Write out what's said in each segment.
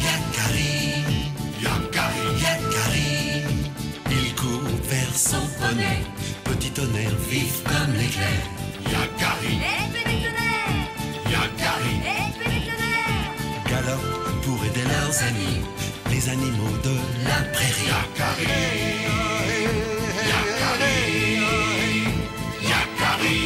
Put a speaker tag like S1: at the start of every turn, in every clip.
S1: Yakari, Yakari, Yakari. Il court vers son poney, petit tonnerre vif comme l'éclair. Yakari,
S2: Expéditionnaire!
S1: Yakari.
S2: Expéditionnaire!
S1: Galope pour aider leurs amis, les animaux de la prairie. Yakari, Yakari, Yakari.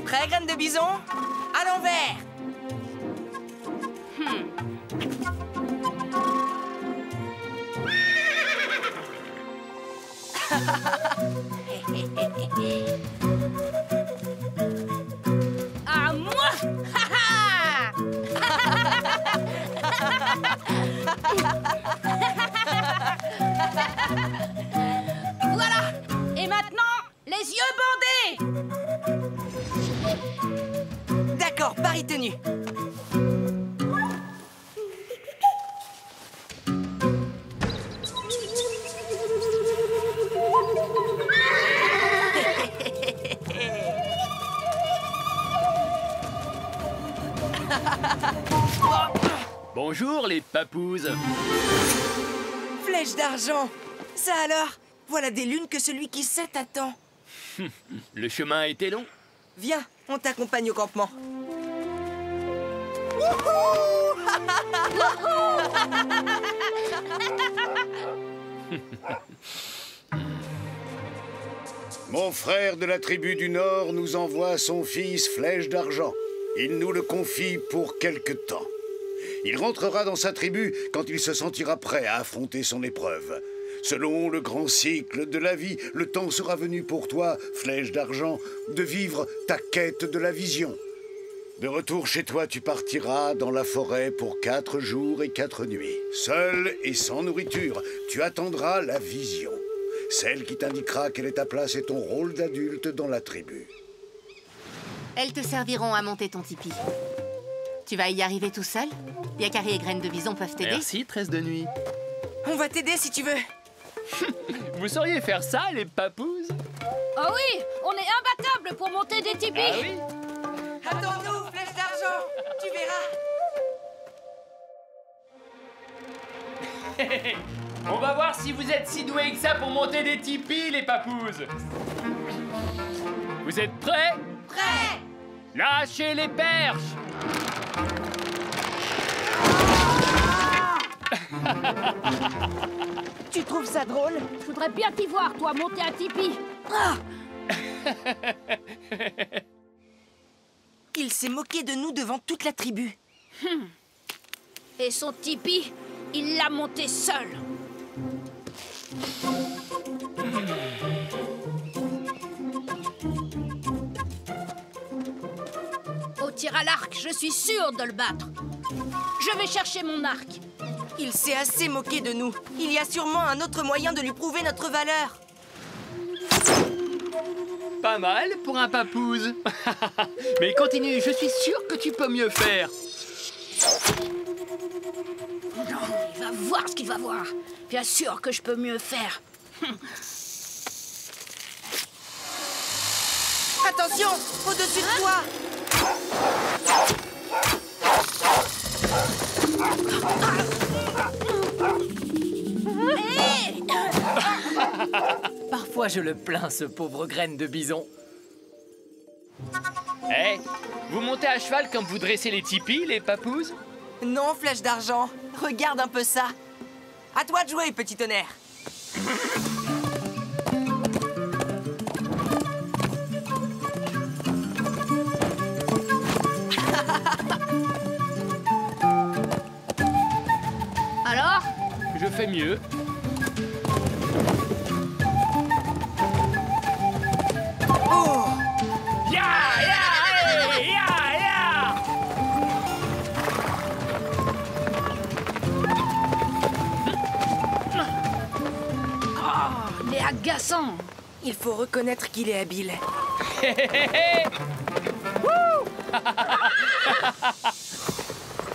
S3: Prêt, graine de bison? À l'envers!
S2: À moi! Voilà! Et maintenant, les yeux bandés!
S3: D'accord, pari tenu.
S4: Bonjour les papouses.
S3: Flèche d'argent. Ça alors? Voilà des lunes que celui qui sait attend.
S4: Le chemin a été long.
S3: Viens, on t'accompagne au campement.
S5: Mon frère de la tribu du Nord nous envoie son fils Flèche d'argent. Il nous le confie pour quelque temps. Il rentrera dans sa tribu quand il se sentira prêt à affronter son épreuve. Selon le grand cycle de la vie, le temps sera venu pour toi, Flèche d'argent, de vivre ta quête de la vision. De retour chez toi, tu partiras dans la forêt pour 4 jours et 4 nuits. Seul et sans nourriture, tu attendras la vision. Celle qui t'indiquera quelle est ta place et ton rôle d'adulte dans la tribu.
S6: Elles te serviront à monter ton tipi. Tu vas y arriver tout seul? Yakari et Graine de Bison peuvent t'aider?
S4: Merci, tresse de nuit.
S3: On va t'aider si tu veux.
S4: Vous sauriez faire ça, les papouses?
S2: Oh oui, on est imbattables pour monter des tipis.
S4: Ah oui?
S3: Attends-nous, Flèche d'argent. Tu verras.
S4: On va voir si vous êtes si doués que ça pour monter des tipis, les papouses. Vous êtes prêts?
S2: Prêt!
S4: Lâchez les perches!
S3: Tu trouves ça drôle?
S2: Je voudrais bien t'y voir, toi, monter un tipi. Ah!
S3: Il s'est moqué de nous devant toute la tribu.
S2: Et son tipi, il l'a monté seul. Au tir à l'arc, je suis sûre de le battre. Je vais chercher mon arc.
S3: Il s'est assez moqué de nous. Il y a sûrement un autre moyen de lui prouver notre valeur.
S4: Pas mal pour un papouze. Mais continue, je suis sûr que tu peux mieux faire.
S2: Non, il va voir ce qu'il va voir. Bien sûr que je peux mieux faire.
S3: Attention, au-dessus de toi.
S2: Hé!
S7: Parfois, je le plains, ce pauvre Graine de Bison.
S4: Eh, vous montez à cheval quand vous dressez les tipis, les papouses?
S3: Non, Flèche d'argent. Regarde un peu ça. À toi de jouer, petit tonnerre.
S2: Alors?
S4: Je fais mieux.
S3: Oh!
S4: Ya, ya, hey, ya, ya.
S2: agaçant.
S3: Il faut reconnaître qu'il est habile.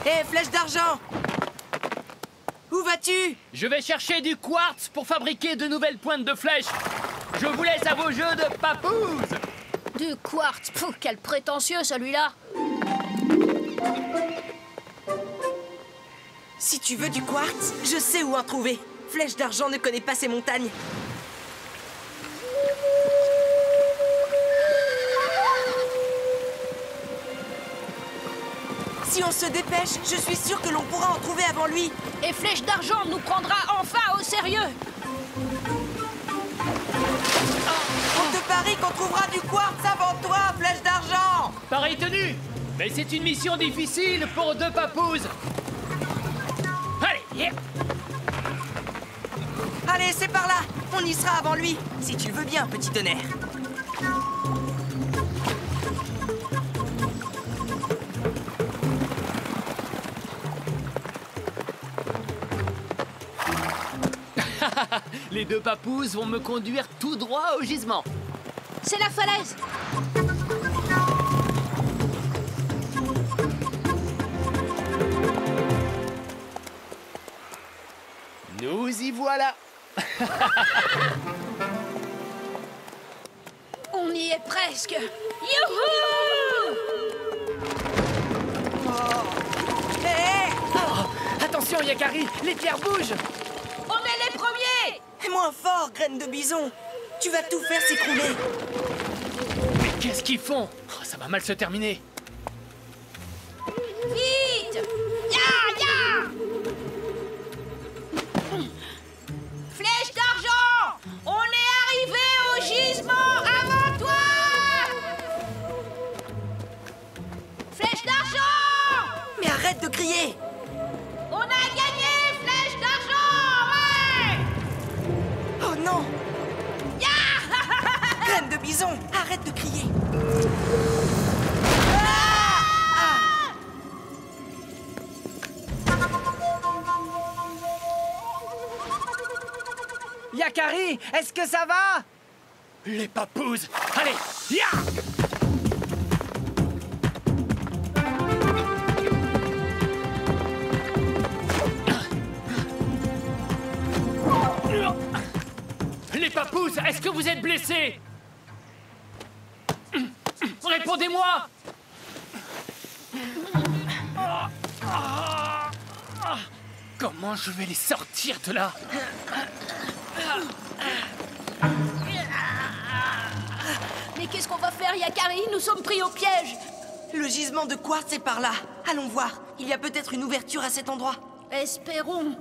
S3: Hé, flèche d'argent! Où vas-tu?
S4: Je vais chercher du quartz pour fabriquer de nouvelles pointes de flèches. Je vous laisse à vos jeux de papouze.
S2: Du quartz. Pfff, quel prétentieux celui-là.
S3: Si tu veux du quartz, je sais où en trouver. Flèche d'argent ne connaît pas ces montagnes. Si on se dépêche, je suis sûre que l'on pourra en trouver avant lui.
S2: Et Flèche d'argent nous prendra enfin au sérieux.
S3: On te parie qu'on trouvera du quartz avant toi, Flèche d'argent!
S4: Pareil tenu. Mais c'est une mission difficile pour deux papouzes. Allez, yeah.
S3: Allez, c'est par là. On y sera avant lui. Si tu veux bien, petit tonnerre.
S4: Les deux papouzes vont me conduire tout droit au gisement.
S2: C'est la falaise.
S4: Nous y voilà.
S2: On y est presque. Youhou!
S3: Hé!
S7: Attention, Yakari, les pierres bougent.
S2: On est les premiers!
S3: Moins fort, graine de bison. Tu vas tout faire s'écrouler.
S4: Mais qu'est-ce qu'ils font? Oh, ça va mal se terminer.
S2: Vite! Ya! Flèche d'argent! On est arrivé au gisement avant toi! Flèche d'argent!
S3: Mais arrête de crier!
S2: On a gagné! Flèche d'argent! Ouais!
S3: Oh non!
S2: Ya!
S3: Graine de bison, arrête de crier!
S7: Yakari, est-ce que ça va?
S4: Les papouzes. Allez, ya! Les papouzes, est-ce que vous êtes blessés? Répondez-moi! Comment je vais les sortir de là?
S2: Mais qu'est-ce qu'on va faire, Yakari? Nous sommes pris au piège.
S3: Le gisement de quartz est par là. Allons voir. Il y a peut-être une ouverture à cet endroit.
S2: Espérons.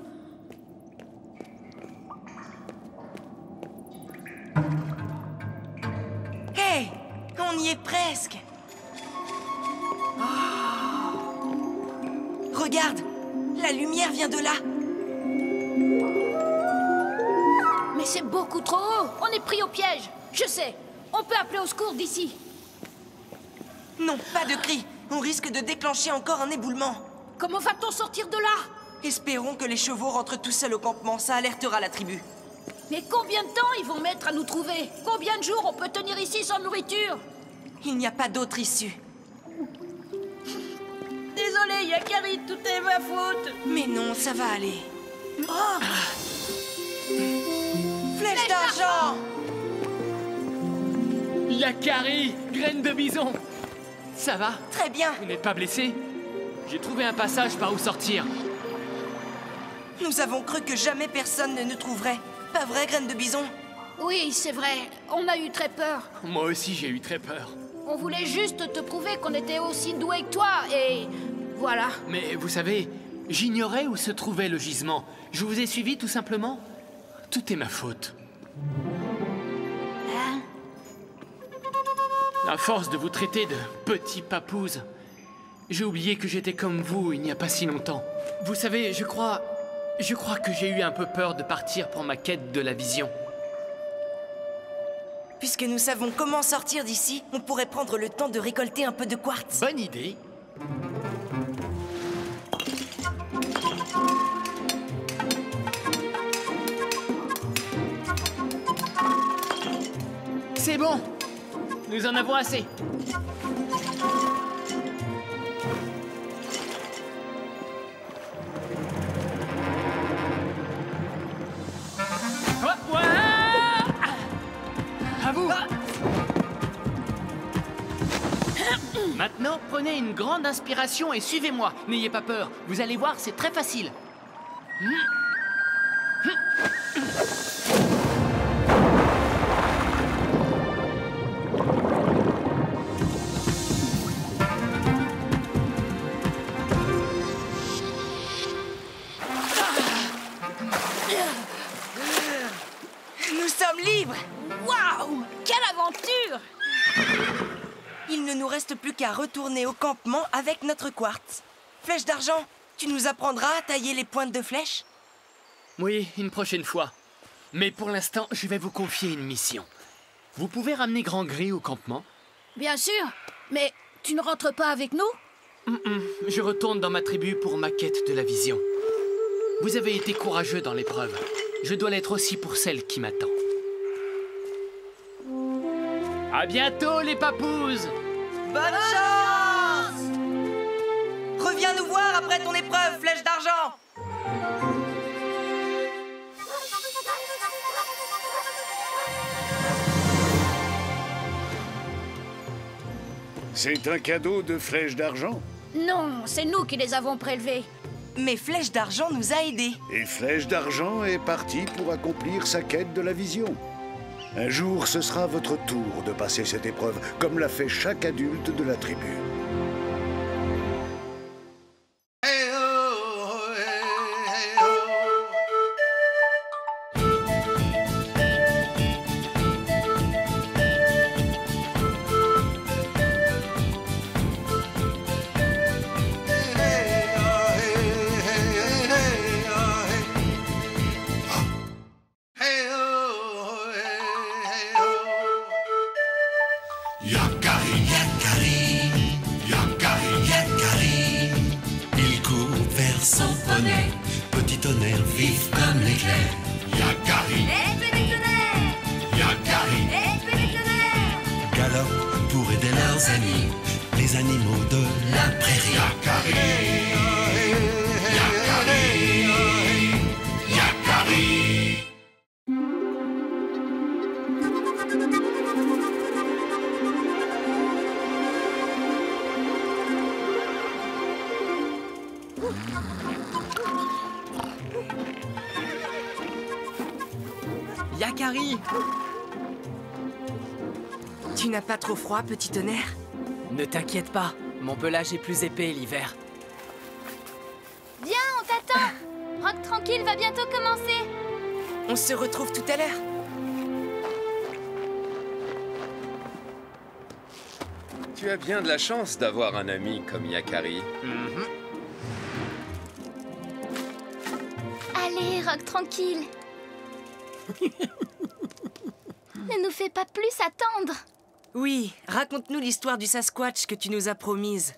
S3: Hé! On y est presque. Oh. Regarde! La lumière vient de là.
S2: Mais c'est beaucoup trop haut. On est pris au piège. Je sais. On peut appeler au secours d'ici.
S3: Non, pas de cris. On risque de déclencher encore un éboulement.
S2: Comment va-t-on sortir de là?
S3: Espérons que les chevaux rentrent tout seuls au campement. Ça alertera la tribu.
S2: Mais combien de temps ils vont mettre à nous trouver? Combien de jours on peut tenir ici sans nourriture?
S3: Il n'y a pas d'autre issue.
S2: Désolé, Yakari, tout est ma faute.
S3: Mais non, ça va aller. Oh! Flèche d'argent!
S4: Yakari, graine de bison. Ça va?
S3: Très bien.
S4: Vous n'êtes pas blessé? J'ai trouvé un passage par où sortir.
S3: Nous avons cru que jamais personne ne nous trouverait. Pas vrai, graine de bison?
S2: Oui, c'est vrai. On a eu très peur.
S4: Moi aussi, j'ai eu très peur.
S2: On voulait juste te prouver qu'on était aussi doués que toi et... voilà.
S4: Mais vous savez, j'ignorais où se trouvait le gisement. Je vous ai suivi tout simplement. Tout est ma faute.
S2: Hein?
S4: À force de vous traiter de petits papouzes, j'ai oublié que j'étais comme vous il n'y a pas si longtemps. Vous savez, je crois que j'ai eu un peu peur de partir pour ma quête de la vision.
S3: Puisque nous savons comment sortir d'ici, on pourrait prendre le temps de récolter un peu de quartz.
S4: Bonne idée. nous en avons assez. À vous. Maintenant, prenez une grande inspiration et suivez-moi. N'ayez pas peur. Vous allez voir, c'est très facile.
S3: Nous sommes libres!
S2: Waouh! Quelle aventure!
S3: Il ne nous reste plus qu'à retourner au campement avec notre quartz. Flèche d'argent, tu nous apprendras à tailler les pointes de flèche?
S4: Oui, une prochaine fois. Mais pour l'instant, je vais vous confier une mission. Vous pouvez ramener Grand Gris au campement?
S2: Bien sûr, mais tu ne rentres pas avec nous?
S4: Je retourne dans ma tribu pour ma quête de la vision. Vous avez été courageux dans l'épreuve. Je dois l'être aussi pour celle qui m'attend. À bientôt, les papouses!
S3: Bonne chance! Reviens nous voir après ton épreuve, Flèche d'argent!
S5: C'est un cadeau de Flèche d'argent.
S2: Non, c'est nous qui les avons prélevés.
S3: Mais Flèche d'argent nous a aidés.
S5: Et Flèche d'argent est parti pour accomplir sa quête de la vision. Un jour, ce sera votre tour de passer cette épreuve, comme l'a fait chaque adulte de la tribu.
S1: Yakari, Yakari, Yakari, Yakari. Il court vers son poney, petit tonnerre vif comme l'éclair. Yakari, Yakari, galope pour aider leurs amis, les animaux de la prairie. Yakari, Yakari, Yakari.
S7: Yakari!
S3: Tu n'as pas trop froid, petit tonnerre?
S7: Ne t'inquiète pas, mon pelage est plus épais l'hiver.
S8: Viens, on t'attend. Rock tranquille va bientôt commencer.
S3: On se retrouve tout à l'heure.
S9: Tu as bien de la chance d'avoir un ami comme Yakari.
S8: Allez, Rock tranquille. Ne nous fais pas plus attendre.
S3: Oui, raconte-nous l'histoire du Sasquatch que tu nous as promise.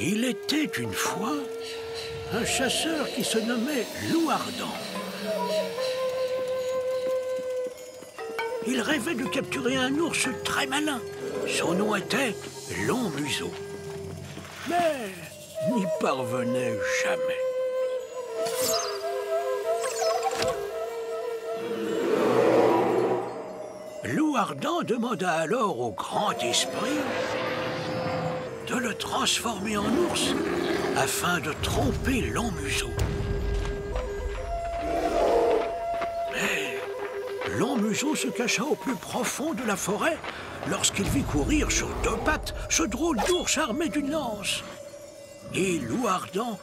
S10: Il était une fois un chasseur qui se nommait Loup Ardent. Il rêvait de capturer un ours très malin. Son nom était Long Museau. Mais n'y parvenait jamais. Loup Ardent demanda alors au grand esprit de le transformer en ours afin de tromper Long Museau. Mais Long Museau se cacha au plus profond de la forêt lorsqu'il vit courir sur deux pattes ce drôle d'ours armé d'une lance. Et Loup Ardent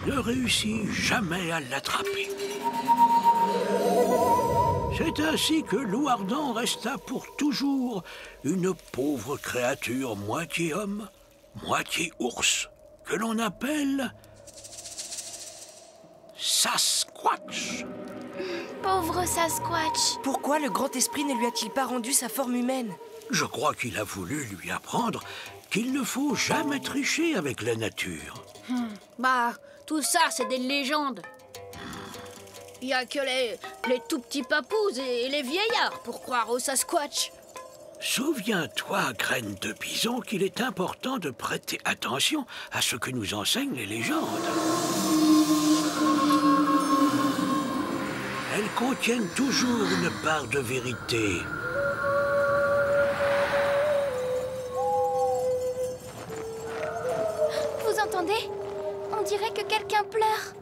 S10: ne réussit jamais à l'attraper. C'est ainsi que Loup Ardent resta pour toujours une pauvre créature moitié homme, moitié ours, que l'on appelle Sasquatch.
S8: Pauvre Sasquatch.
S3: Pourquoi le grand esprit ne lui a-t-il pas rendu sa forme humaine?
S10: Je crois qu'il a voulu lui apprendre qu'il ne faut jamais tricher avec la nature.
S2: Bah, tout ça, c'est des légendes.
S11: Il n'y a que les tout petits papous et les vieillards pour croire au Sasquatch.
S10: Souviens-toi, Graine de Bison, qu'il est important de prêter attention à ce que nous enseignent les légendes. Elles contiennent toujours une part de vérité.
S8: Vous entendez? On dirait que quelqu'un pleure.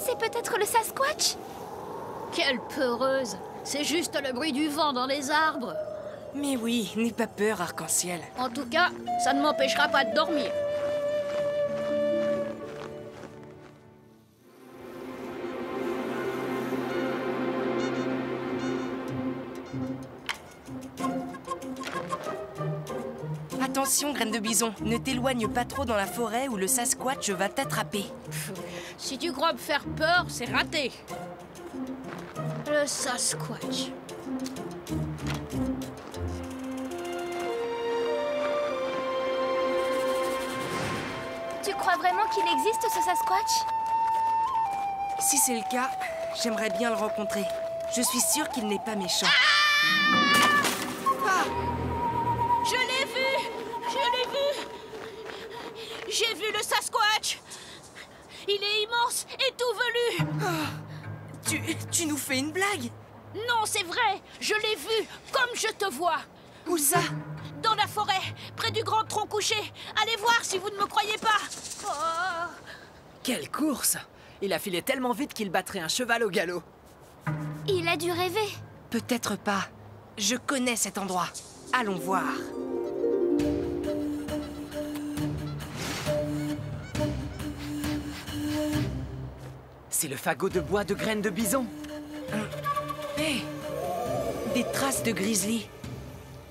S8: C'est peut-être le Sasquatch?
S11: Quelle peureuse! C'est juste le bruit du vent dans les arbres.
S3: Mais oui, n'aie pas peur, Arc-en-Ciel.
S11: En tout cas, ça ne m'empêchera pas de dormir.
S3: Attention, Graine de Bison, ne t'éloigne pas trop dans la forêt où le Sasquatch va t'attraper.
S11: Si tu crois me faire peur, c'est raté. Le Sasquatch.
S8: Tu crois vraiment qu'il existe, ce Sasquatch?
S3: Si c'est le cas, j'aimerais bien le rencontrer. Je suis sûre qu'il n'est pas méchant.
S2: Ah! Je l'ai vu! Je l'ai vu! J'ai vu le Sasquatch! Il est immense et tout velu!
S3: Tu nous fais une blague?
S2: Non, c'est vrai! Je l'ai vu, comme je te vois!
S3: Où ça?
S2: Dans la forêt, près du grand tronc couché. Allez voir si vous ne me croyez pas! Oh.
S7: Quelle course! Il a filé tellement vite qu'il battrait un cheval au galop.
S8: Il a dû rêver.
S3: Peut-être pas. Je connais cet endroit. Allons voir.
S7: C'est le fagot de bois de Graine de Bison.
S3: Hé! Des traces de grizzly.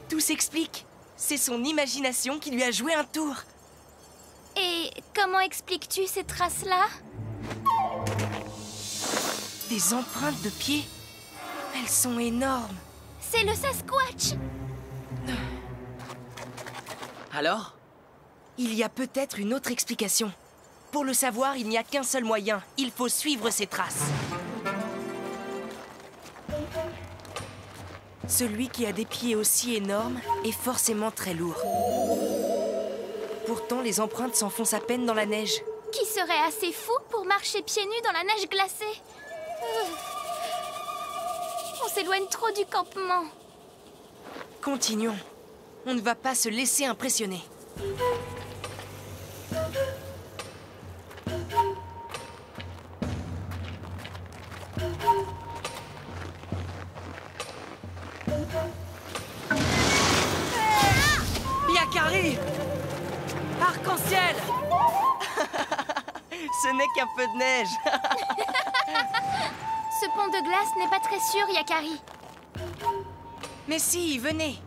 S3: Tout s'explique. C'est son imagination qui lui a joué un tour.
S8: Et comment expliques-tu ces traces-là?
S3: Des empreintes de pieds. Elles sont énormes.
S8: C'est le Sasquatch!
S7: Alors?
S3: Il y a peut-être une autre explication. Pour le savoir, il n'y a qu'un seul moyen. Il faut suivre ses traces. Celui qui a des pieds aussi énormes est forcément très lourd. Pourtant, les empreintes s'enfoncent à peine dans la neige.
S8: Qui serait assez fou pour marcher pieds nus dans la neige glacée? On s'éloigne trop du campement.
S3: Continuons. On ne va pas se laisser impressionner.
S7: Yakari! Arc-en-Ciel!
S3: Ce n'est qu'un peu de neige.
S8: Ce pont de glace n'est pas très sûr, Yakari.
S3: Mais si, venez.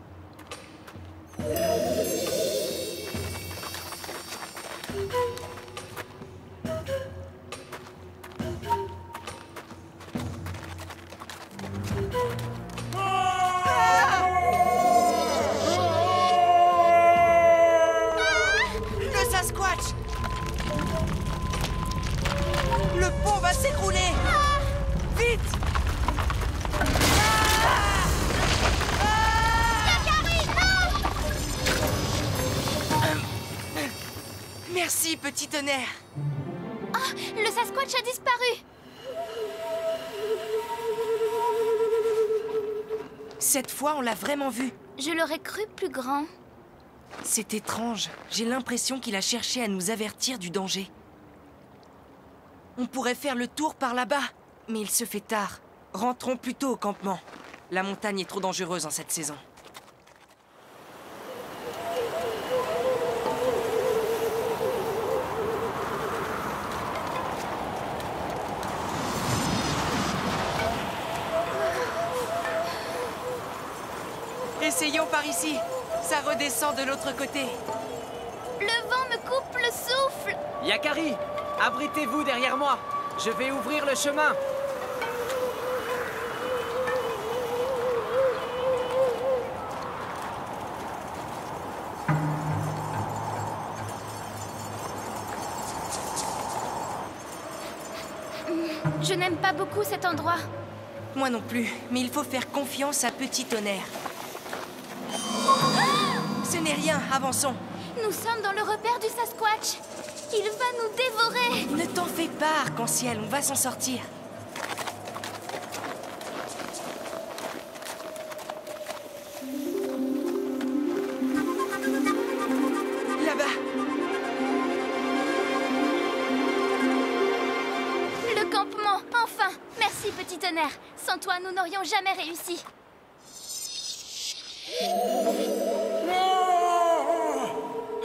S3: Le Sasquatch! Le pont va s'écrouler! Vite! Merci, petit tonnerre.
S8: Oh, le Sasquatch a disparu.
S3: Cette fois, on l'a vraiment vu.
S8: Je l'aurais cru plus grand.
S3: C'est étrange. J'ai l'impression qu'il a cherché à nous avertir du danger. On pourrait faire le tour par là-bas, mais il se fait tard. Rentrons plutôt au campement. La montagne est trop dangereuse en cette saison. Essayons par ici. Ça redescend de l'autre côté.
S8: Le vent me coupe le souffle.
S7: Yakari, abritez-vous derrière moi. Je vais ouvrir le chemin.
S8: Je n'aime pas beaucoup cet endroit.
S3: Moi non plus, mais il faut faire confiance à Petit Tonnerre. Ce n'est rien, avançons.
S8: Nous sommes dans le repère du Sasquatch. Il va nous dévorer.
S3: Ne t'en fais pas, Arc-en-Ciel, on va s'en sortir. Là-bas.
S8: Le campement, enfin. Merci, Petit Tonnerre. Sans toi, nous n'aurions jamais réussi.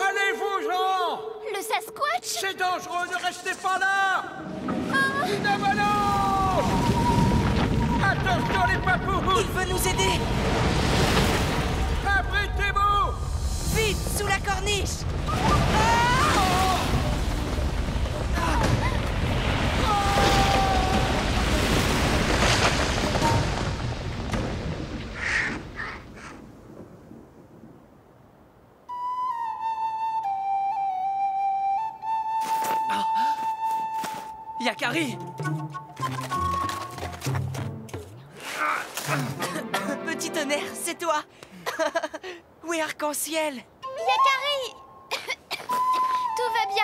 S10: Allez-vous, Jean!
S8: Le Sasquatch?
S10: C'est dangereux, ne restez pas là! Une avalanche! Attention, les papous!
S3: Il veut nous aider!
S10: Abritez-vous!
S3: Vite, sous la corniche!
S7: Yakari!
S3: Petit Tonnerre, c'est toi! Où est Arc-en-Ciel?
S8: Yakari! Tout va bien.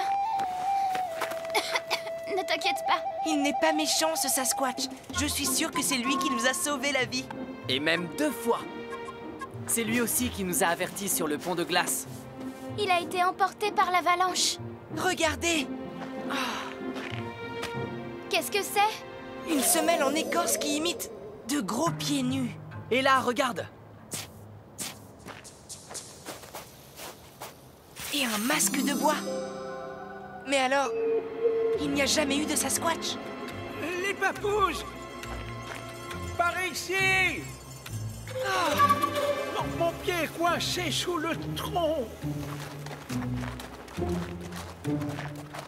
S8: Ne t'inquiète pas.
S3: Il n'est pas méchant, ce Sasquatch. Je suis sûre que c'est lui qui nous a sauvé la vie.
S7: Et même 2 fois. C'est lui aussi qui nous a avertis sur le pont de glace.
S8: Il a été emporté par l'avalanche.
S3: Regardez!
S8: Qu'est-ce que c'est?
S3: Une semelle en écorce qui imite de gros pieds nus.
S7: Et là, regarde!
S3: Et un masque de bois. Mais alors, il n'y a jamais eu de Sasquatch.
S10: Les papous! Par ici! Mon pied est coincé sous le tronc.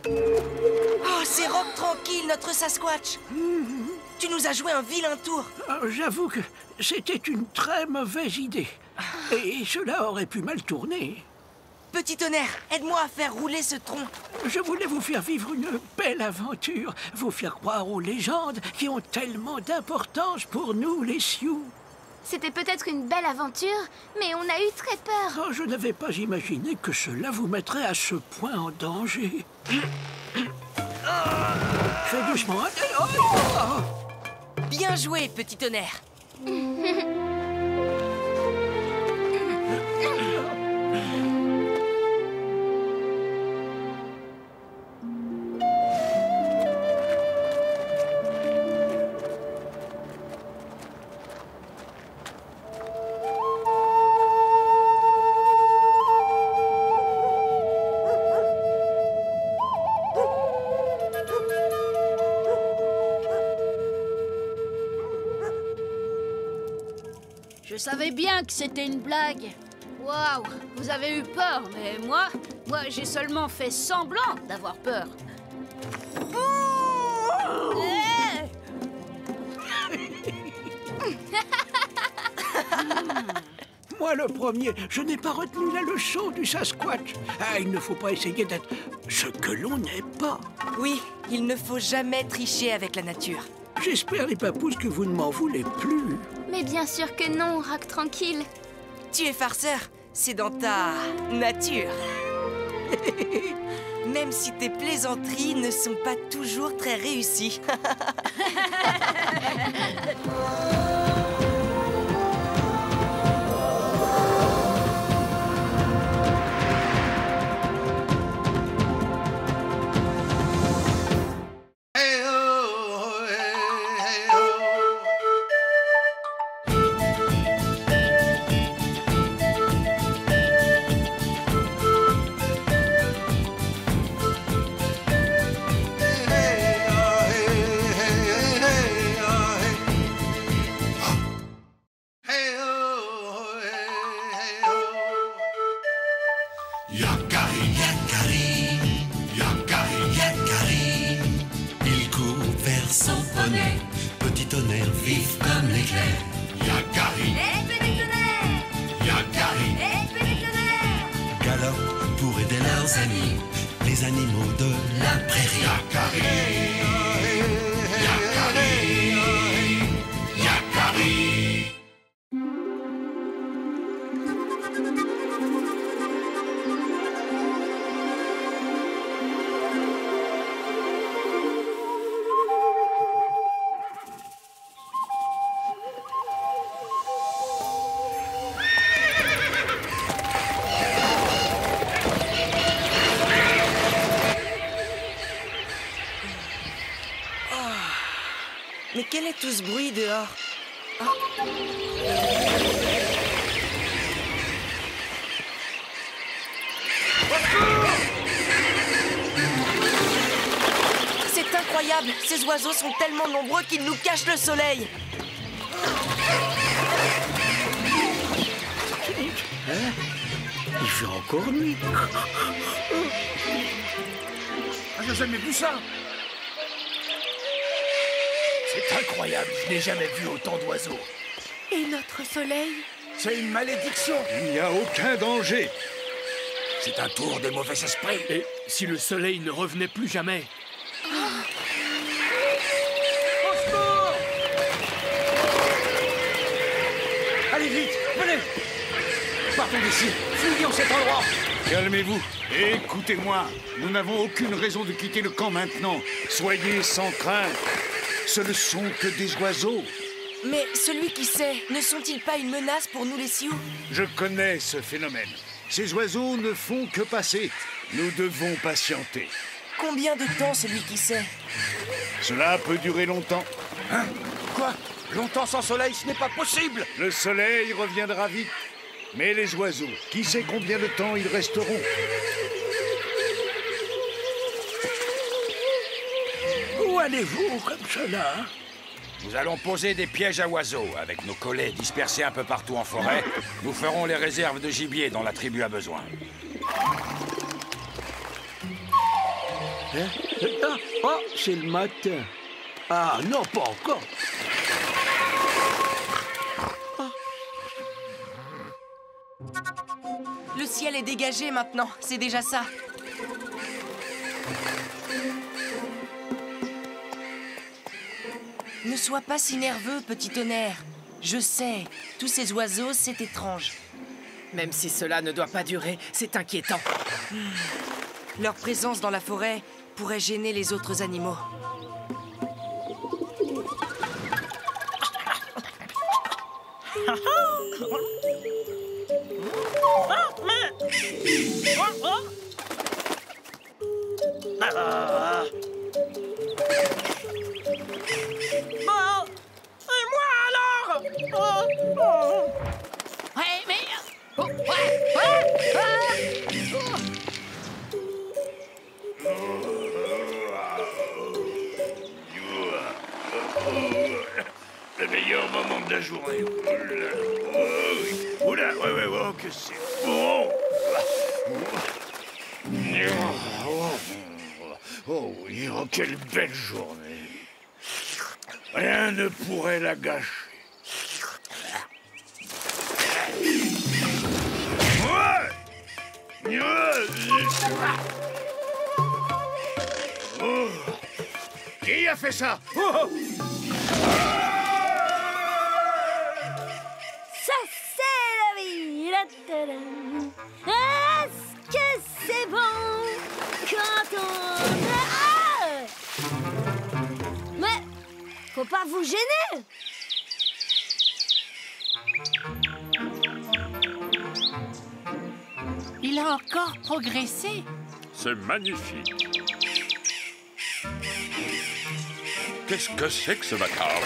S3: Oh, c'est Rock Tranquille, notre Sasquatch. Tu nous as joué un vilain tour.
S10: J'avoue que c'était une très mauvaise idée. Et cela aurait pu mal tourner.
S3: Petit Tonnerre, aide-moi à faire rouler ce tronc.
S10: Je voulais vous faire vivre une belle aventure, vous faire croire aux légendes qui ont tellement d'importance pour nous, les Sioux.
S8: C'était peut-être une belle aventure, mais on a eu très peur.
S10: Oh, je n'avais pas imaginé que cela vous mettrait à ce point en danger. Fais doucement.
S3: Bien joué, Petit Tonnerre.
S11: Je savais bien que c'était une blague. Waouh, vous avez eu peur, mais moi j'ai seulement fait semblant d'avoir peur.
S10: Moi le premier, je n'ai pas retenu la leçon du Sasquatch. Ah, il ne faut pas essayer d'être ce que l'on n'est pas.
S3: Oui, il ne faut jamais tricher avec la nature.
S10: J'espère, les papous, que vous ne m'en voulez plus.
S8: Mais bien sûr que non, Rock Tranquille.
S3: Tu es farceur, c'est dans ta nature. Même si tes plaisanteries ne sont pas toujours très réussies.
S1: Yakari, Yakari, Yakari, Yakari. Il court vers son poney, Petit Tonnerre vif comme l'éclair. Yakari,
S8: Petit Tonnerre!
S1: Yakari,
S8: Petit Tonnerre!
S1: galope pour aider leurs amis, les animaux de la prairie. Yakari, Yakari.
S3: Mais quel est tout ce bruit dehors? C'est incroyable! Ces oiseaux sont tellement nombreux qu'ils nous cachent le soleil!
S10: Hein? Il fait encore nuit.
S12: J'ai jamais vu ça. C'est incroyable, je n'ai jamais vu autant d'oiseaux.
S6: Et notre soleil?
S12: C'est une malédiction.
S5: Il n'y a aucun danger.
S12: C'est un tour des mauvais esprits.
S4: Et si le soleil ne revenait plus jamais?
S12: Au secours! Allez vite, venez! Partons d'ici, fuyons cet endroit.
S5: Calmez-vous et écoutez-moi. Nous n'avons aucune raison de quitter le camp maintenant. Soyez sans crainte. Ce ne sont que des oiseaux.
S3: Mais celui qui sait, ne sont-ils pas une menace pour nous les Sioux?
S5: Je connais ce phénomène. Ces oiseaux ne font que passer. Nous devons patienter.
S3: Combien de temps celui qui sait?
S5: Cela peut durer longtemps.
S12: Hein? Quoi? Longtemps sans soleil, ce n'est pas possible.
S5: Le soleil reviendra vite. Mais les oiseaux, qui sait combien de temps ils resteront?
S10: Où allez-vous comme cela?
S12: Nous allons poser des pièges à oiseaux. Avec nos collets dispersés un peu partout en forêt, nous ferons les réserves de gibier dont la tribu a besoin.
S10: Hein? Ah, oh, c'est le matin. Ah, non, pas encore.
S3: Le ciel est dégagé maintenant, c'est déjà ça. Ne sois pas si nerveux, petit tonnerre. Je sais, tous ces oiseaux, c'est étrange.
S7: Même si cela ne doit pas durer, c'est inquiétant.
S3: Leur présence dans la forêt pourrait gêner les autres animaux.
S5: Le meilleur moment de la journée. Oula, ouais, que c'est bon. Oh oui, oh, quelle belle journée. Rien ne pourrait la gâcher. Oh. Qui a fait ça? Oh.
S13: Ça, c'est la vie. Est-ce que c'est bon quand on... Ah! Mais faut pas vous gêner.
S6: Il a encore progressé.
S14: C'est magnifique. Qu'est-ce que c'est que ce macabre?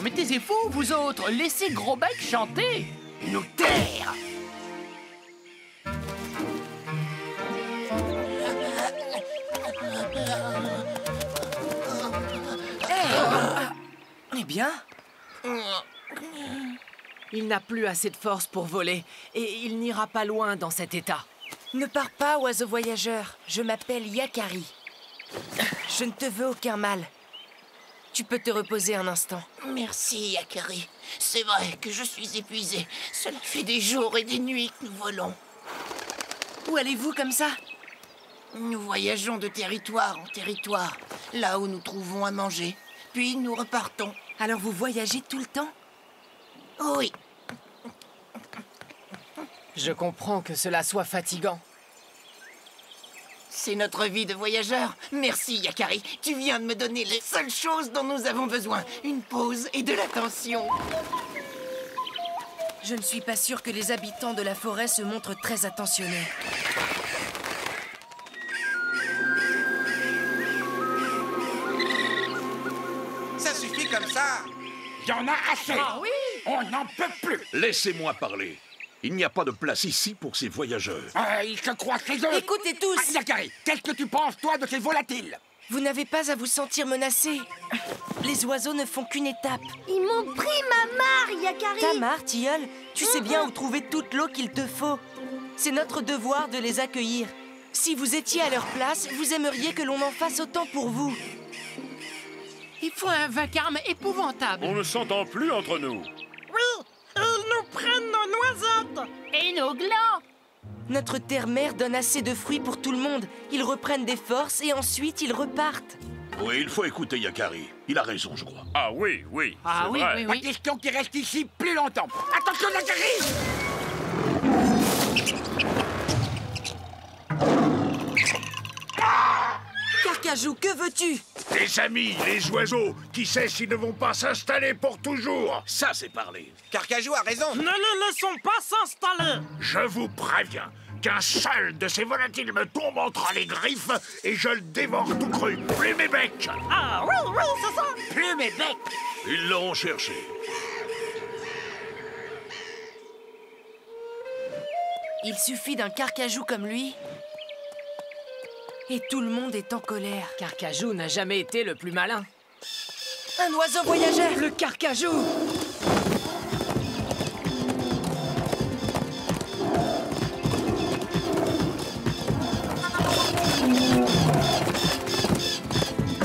S4: Mettez-vous, vous autres! Laissez Gros-Bec chanter!
S12: Nous taire!
S3: Eh bien?
S7: Il n'a plus assez de force pour voler, et il n'ira pas loin dans cet état.
S3: Ne pars pas, oiseau voyageur. Je m'appelle Yakari. Je ne te veux aucun mal. Tu peux te reposer un instant.
S15: Merci, Yakari. C'est vrai que je suis épuisé. Cela fait des jours et des nuits que nous volons.
S3: Où allez-vous comme ça?
S15: Nous voyageons de territoire en territoire, là où nous trouvons à manger. Puis nous repartons.
S3: Alors vous voyagez tout le temps?
S15: Oui.
S7: Je comprends que cela soit fatigant.
S15: C'est notre vie de voyageur. Merci, Yakari. Tu viens de me donner les seules choses dont nous avons besoin. Une pause et de l'attention.
S3: Je ne suis pas sûre que les habitants de la forêt se montrent très attentionnés.
S12: Ça suffit comme ça.
S16: Il y en a assez.
S12: Ah oui?
S16: On n'en peut plus.
S10: Laissez-moi parler. Il n'y a pas de place ici pour ces voyageurs.
S16: Ils se croient chez eux.
S3: Écoutez tous.
S16: Yakari, qu'est-ce que tu penses, toi, de ces volatiles?
S3: Vous n'avez pas à vous sentir menacés. Les oiseaux ne font qu'une étape.
S13: Ils m'ont pris ma mare, Yakari.
S3: Ta mare, tilleul? Tu sais bien où trouver toute l'eau qu'il te faut. C'est notre devoir de les accueillir. Si vous étiez à leur place, vous aimeriez que l'on en fasse autant pour vous.
S4: Il faut un vacarme épouvantable.
S14: On ne s'entend plus entre nous.
S11: Oui, et ils nous prennent nos noisettes. Et nos glands.
S3: Notre terre-mère donne assez de fruits pour tout le monde. Ils reprennent des forces et ensuite ils repartent.
S10: Oui, il faut écouter Yakari. Il a raison, je crois.
S14: Ah oui, oui,
S16: Ah
S14: c'est
S16: oui,
S14: vrai.
S16: oui, oui. Pas question qu'ils restent ici plus longtemps. Attention, Yakari!
S3: Carcajou, que veux-tu?
S17: Des amis, les oiseaux, qui sait s'ils ne vont pas s'installer pour toujours.
S10: Ça, c'est parler.
S12: Carcajou a raison.
S11: Ne les laissons pas s'installer.
S17: Je vous préviens qu'un seul de ces volatiles me tombe entre les griffes et je le dévore tout cru. Plume et bec.
S11: Ah oui, oui, c'est ça.
S16: Plume et bec.
S10: Ils l'ont cherché.
S3: Il suffit d'un carcajou comme lui et tout le monde est en colère.
S7: Carcajou n'a jamais été le plus malin.
S3: Un oiseau voyageur!
S7: Le carcajou!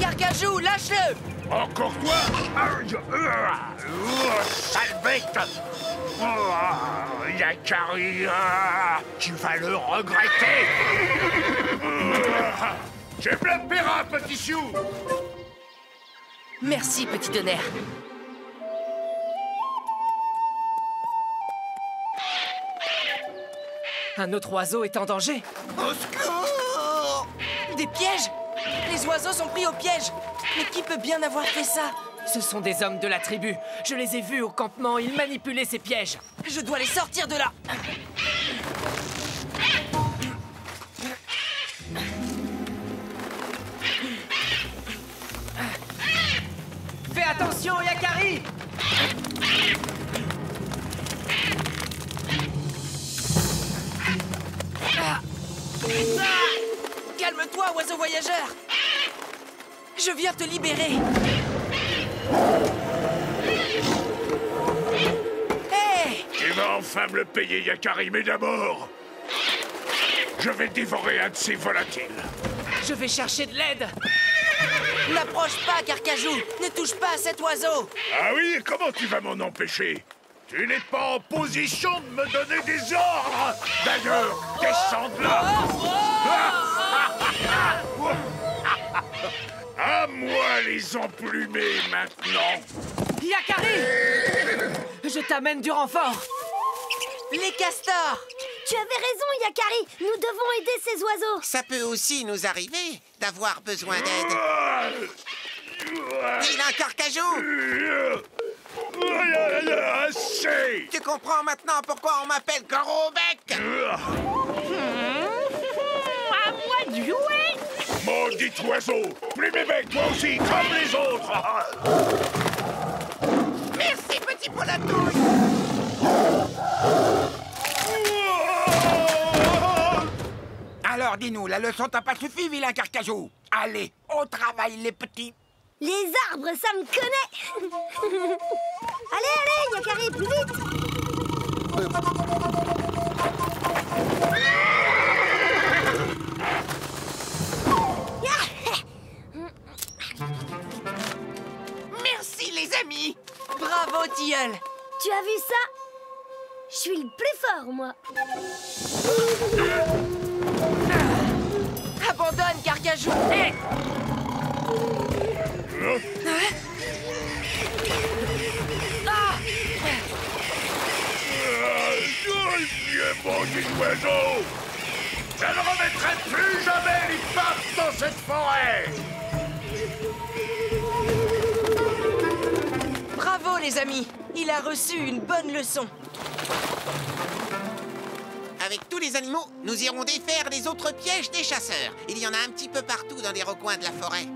S3: Carcajou, lâche-le!
S17: Encore toi? Sale bête! Yakari, tu vas le regretter! Je me le paierai, petit chou!
S3: Merci, petit tonnerre.
S7: Un autre oiseau est en danger.
S15: Au secours!
S3: Des pièges? Les oiseaux sont pris au piège. Mais qui peut bien avoir fait ça?
S7: Ce sont des hommes de la tribu. Je les ai vus au campement. Ils manipulaient ces pièges.
S3: Je dois les sortir de là.
S7: Fais attention, Yakari!
S3: Calme-toi, oiseau voyageur. Je viens te libérer. Hé!
S17: Tu vas enfin me le payer, Yakari, mais d'abord, je vais dévorer un de ces volatiles.
S7: Je vais chercher de l'aide.
S3: N'approche pas, Carcajou. Ne touche pas à cet oiseau.
S17: Ah oui, et comment tu vas m'en empêcher? Tu n'es pas en position de me donner des ordres. D'ailleurs, descends de là. À moi les emplumer maintenant.
S7: Yakari! Je t'amène du renfort.
S3: Les castors!
S13: Tu avais raison, Yakari. Nous devons aider ces oiseaux.
S15: Ça peut aussi nous arriver d'avoir besoin d'aide. Vilain carcajou!
S17: Assez!
S15: Tu comprends maintenant pourquoi on m'appelle Gros Bec?
S11: À moi de jouer.
S17: Maudit oiseau! Plume et bec, toi aussi, comme les autres!
S15: Merci, petit Polatouche!
S16: Alors dis-nous, la leçon t'a pas suffi, vilain carcajou? Allez, au travail, les petits.
S13: Les arbres, ça me connaît. Allez, Yakari, plus vite.
S15: Merci, les amis!
S3: Bravo, tilleul!
S13: Tu as vu ça? Je suis le plus fort, moi.
S3: Abandonne, Carcajou.
S17: Maudit oiseau! Je ne remettrai plus jamais les pattes dans cette forêt!
S3: Bravo, les amis. Il a reçu une bonne leçon.
S15: Avec tous les animaux, nous irons défaire les autres pièges des chasseurs. Il y en a un petit peu partout dans les recoins de la forêt.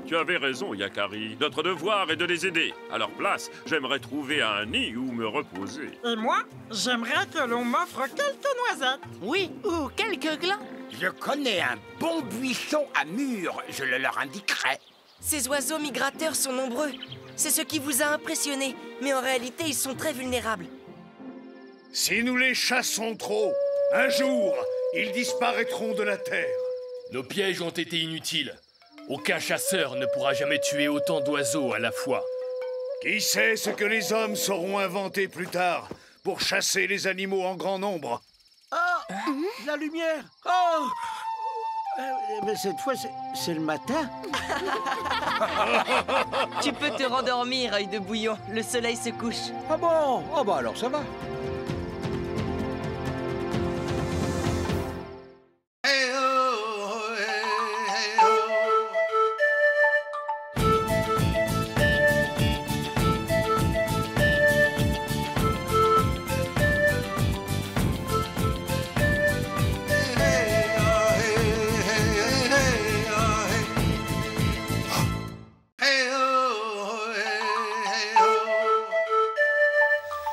S14: Tu avais raison, Yakari. Notre devoir est de les aider. À leur place, j'aimerais trouver un nid où me reposer.
S18: Et moi, j'aimerais que l'on m'offre quelques noisettes.
S15: Oui, ou quelques glands.
S16: Je connais un bon buisson à mûres, je le leur indiquerai.
S3: Ces oiseaux migrateurs sont nombreux. C'est ce qui vous a impressionné. Mais en réalité, ils sont très vulnérables.
S5: Si nous les chassons trop, un jour, ils disparaîtront de la terre.
S19: Nos pièges ont été inutiles. Aucun chasseur ne pourra jamais tuer autant d'oiseaux à la fois.
S5: Qui sait ce que les hommes sauront inventer plus tard pour chasser les animaux en grand nombre?
S10: Oh, la lumière. Oh, mais cette fois, c'est le matin.
S3: Tu peux te rendormir, œil de bouillon. Le soleil se couche.
S10: Ah bon? Oh bah alors ça va.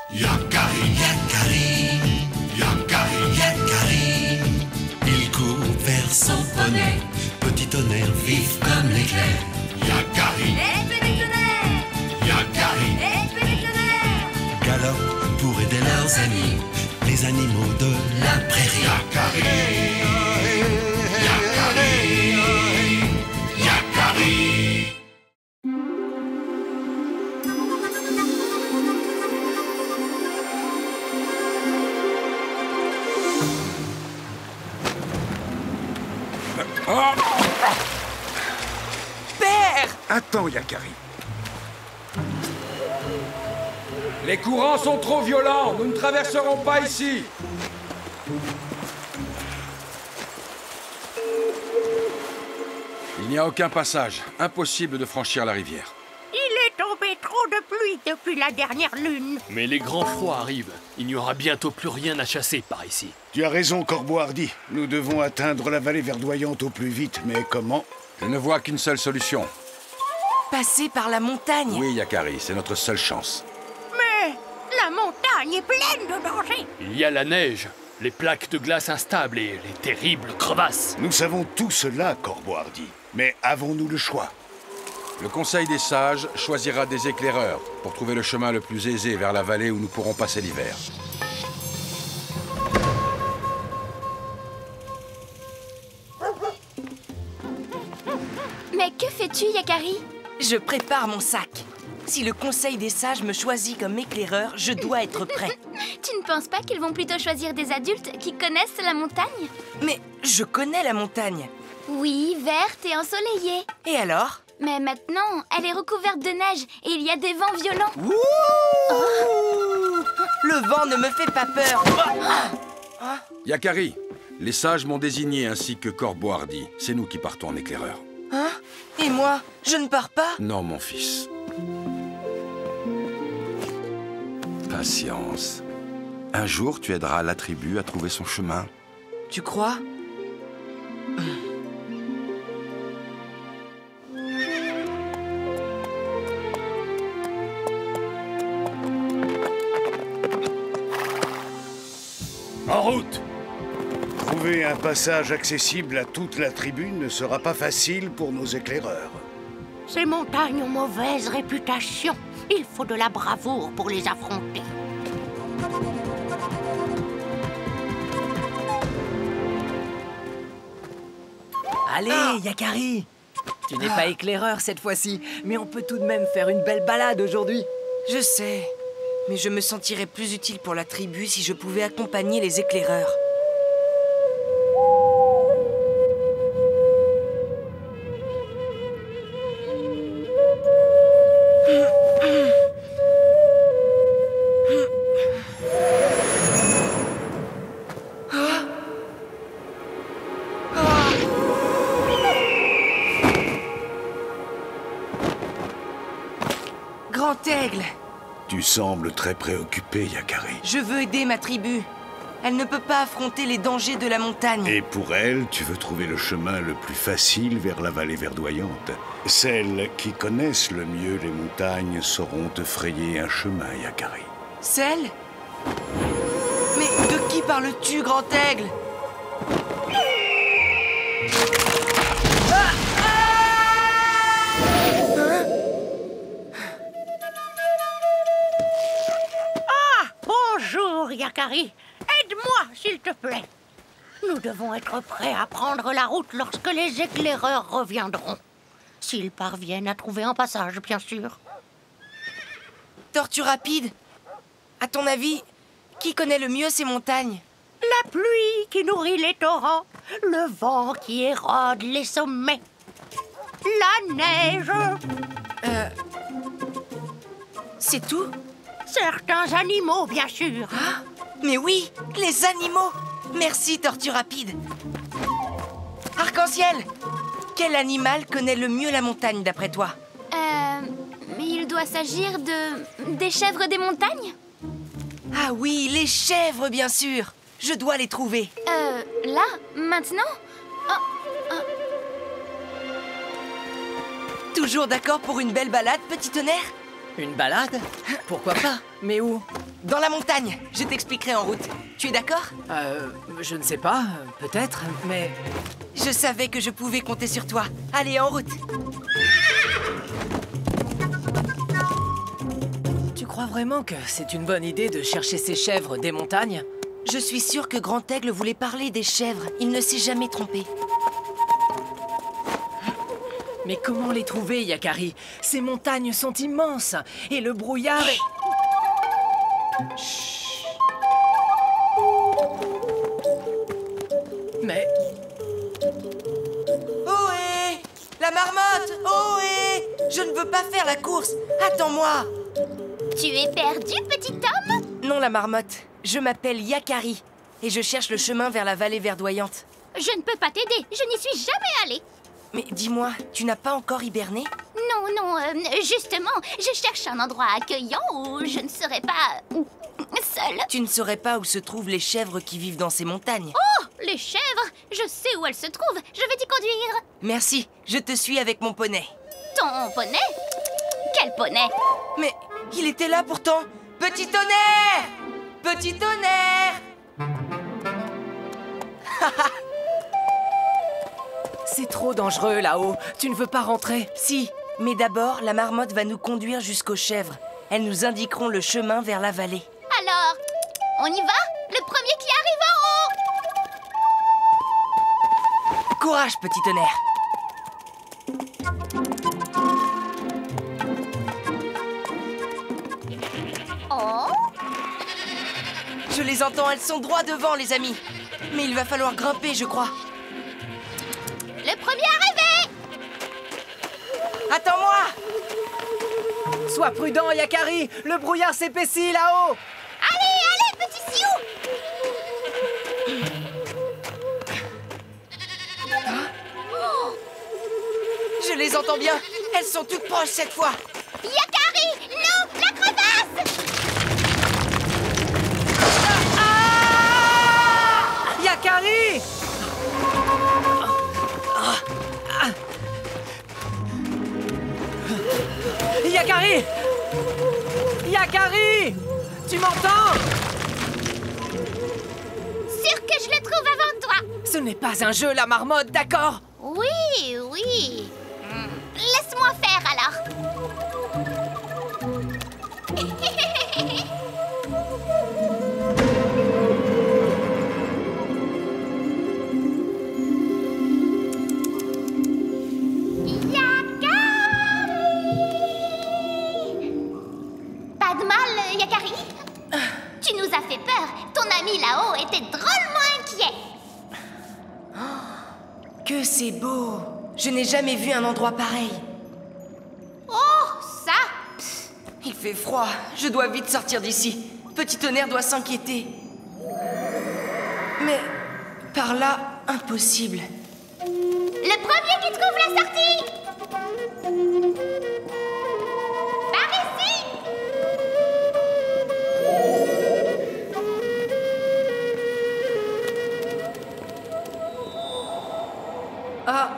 S1: Yakari, Yakari, Yakari, Yakari. Il court vers son poney, petit tonnerre vif comme l'éclair. Yakari,
S2: petit tonnerre,
S1: Yakari,
S2: petit tonnerre.
S1: galope pour aider leurs amis, les animaux de la prairie. Yakari, Yakari, Yakari.
S3: Père!
S12: Attends, Yakari. Les courants sont trop violents. Nous ne traverserons pas ici. Il n'y a aucun passage. Impossible de franchir la rivière.
S18: Il est tombé trop de pluie depuis la dernière lune.
S19: Mais les grands froids arrivent. Il n'y aura bientôt plus rien à chasser par ici.
S5: Tu as raison, Corbeau Hardy. Nous devons atteindre la vallée verdoyante au plus vite, mais comment?
S12: Je ne vois qu'une seule solution.
S3: Passer par la montagne.
S12: Oui, Yakari, c'est notre seule chance.
S18: Mais la montagne est pleine de dangers.
S19: Il y a la neige, les plaques de glace instables et les terribles crevasses.
S5: Nous savons tout cela, Corbeau Hardy. Mais avons-nous le choix?
S12: Le Conseil des Sages choisira des éclaireurs pour trouver le chemin le plus aisé vers la vallée où nous pourrons passer l'hiver.
S8: Mais que fais-tu, Yakari?
S3: Je prépare mon sac. Si le Conseil des Sages me choisit comme éclaireur, je dois être prêt.
S8: Tu ne penses pas qu'ils vont plutôt choisir des adultes qui connaissent la montagne?
S3: Mais je connais la montagne.
S8: Oui, verte et ensoleillée.
S3: Et alors?
S8: Mais maintenant, elle est recouverte de neige et il y a des vents violents.
S3: Le vent ne me fait pas peur.
S12: Yakari, les sages m'ont désigné ainsi que Corbeau Hardy. C'est nous qui partons en éclaireur.
S3: Hein? Et moi, je ne pars pas?
S12: Non, mon fils. Patience. Un jour, tu aideras la tribu à trouver son chemin.
S3: Tu crois?
S19: En route!
S5: Trouver un passage accessible à toute la tribu ne sera pas facile pour nos éclaireurs.
S18: Ces montagnes ont mauvaise réputation. Il faut de la bravoure pour les affronter.
S7: Allez, Yakari! Tu n'es pas éclaireur cette fois-ci, mais on peut tout de même faire une belle balade aujourd'hui.
S3: Je sais. Mais je me sentirais plus utile pour la tribu si je pouvais accompagner les éclaireurs. Grand Aigle!
S5: Tu sembles très préoccupé, Yakari.
S3: Je veux aider ma tribu. Elle ne peut pas affronter les dangers de la montagne.
S5: Et pour elle, tu veux trouver le chemin le plus facile vers la vallée verdoyante. Celles qui connaissent le mieux les montagnes sauront te frayer un chemin, Yakari.
S3: Celles? Mais de qui parles-tu, Grand Aigle?
S18: Bonjour, Yakari. Aide-moi, s'il te plaît. Nous devons être prêts à prendre la route lorsque les éclaireurs reviendront. S'ils parviennent à trouver un passage, bien sûr.
S3: Tortue Rapide, à ton avis, qui connaît le mieux ces montagnes?
S18: La pluie qui nourrit les torrents, le vent qui érode les sommets, la neige.
S3: C'est tout?
S18: Certains animaux, bien sûr.
S3: Ah, mais oui, les animaux. Merci, Tortue Rapide. Arc-en-ciel, quel animal connaît le mieux la montagne, d'après toi?
S8: Mais il doit s'agir des chèvres des montagnes?
S3: Ah oui, les chèvres, bien sûr. Je dois les trouver.
S8: Là? Maintenant?
S3: Toujours d'accord pour une belle balade, petit tonnerre?
S7: Une balade? Pourquoi pas? Mais où?
S3: Dans la montagne. Je t'expliquerai en route. Tu es d'accord?
S7: Je ne sais pas. Peut-être, mais...
S3: Je savais que je pouvais compter sur toi. Allez, en route.
S7: Tu crois vraiment que c'est une bonne idée de chercher ces chèvres des montagnes?
S3: Je suis sûre que Grand Aigle voulait parler des chèvres. Il ne s'est jamais trompé.
S7: Mais comment les trouver, Yakari? Ces montagnes sont immenses et le brouillard est... Chut. Mais...
S3: Ohé! La marmotte! Ohé! Je ne veux pas faire la course! Attends-moi!
S8: Tu es perdu, petit homme?
S3: Non, la marmotte. Je m'appelle Yakari et je cherche le chemin vers la vallée verdoyante.
S8: Je ne peux pas t'aider. Je n'y suis jamais allée.
S3: Mais dis-moi, tu n'as pas encore hiberné?
S8: Non, justement, je cherche un endroit accueillant où je ne serai pas... seule.
S3: Tu ne saurais pas où se trouvent les chèvres qui vivent dans ces montagnes.
S8: Oh, les chèvres! Je sais où elles se trouvent. Je vais t'y conduire.
S3: Merci, je te suis avec mon poney.
S8: Ton poney? Quel poney?
S3: Mais il était là pourtant. Petit tonnerre! Petit tonnerre!
S7: C'est trop dangereux là-haut. Tu ne veux pas rentrer?
S3: Si, mais d'abord, la marmotte va nous conduire jusqu'aux chèvres. Elles nous indiqueront le chemin vers la vallée.
S8: Alors, on y va? Le premier qui arrive en haut!
S3: Courage, petit tonnerre!
S8: Oh!
S3: Je les entends, elles sont droit devant, les amis. Mais il va falloir grimper, je crois.
S8: Le premier arrivé!
S3: Attends-moi!
S7: Sois prudent, Yakari! Le brouillard s'épaissit là-haut!
S8: Allez, petit sioux!
S3: Je les entends bien. Elles sont toutes proches cette fois.
S8: Yakari! Non! La crevasse!
S7: Yakari! Yakari! Yakari! Tu m'entends?
S8: Sûr que je le trouve avant toi!
S7: Ce n'est pas un jeu, la marmotte, d'accord?
S8: Oui. Laisse-moi faire alors. Yakari! Pas de mal, Yakari?
S3: c'est beau! Je n'ai jamais vu un endroit pareil.
S18: Oh, ça!
S3: Il fait froid. Je dois vite sortir d'ici. Petit Tonnerre doit s'inquiéter. Mais par là, impossible.
S8: Le premier qui trouve la sortie! Par ici!
S3: Ah!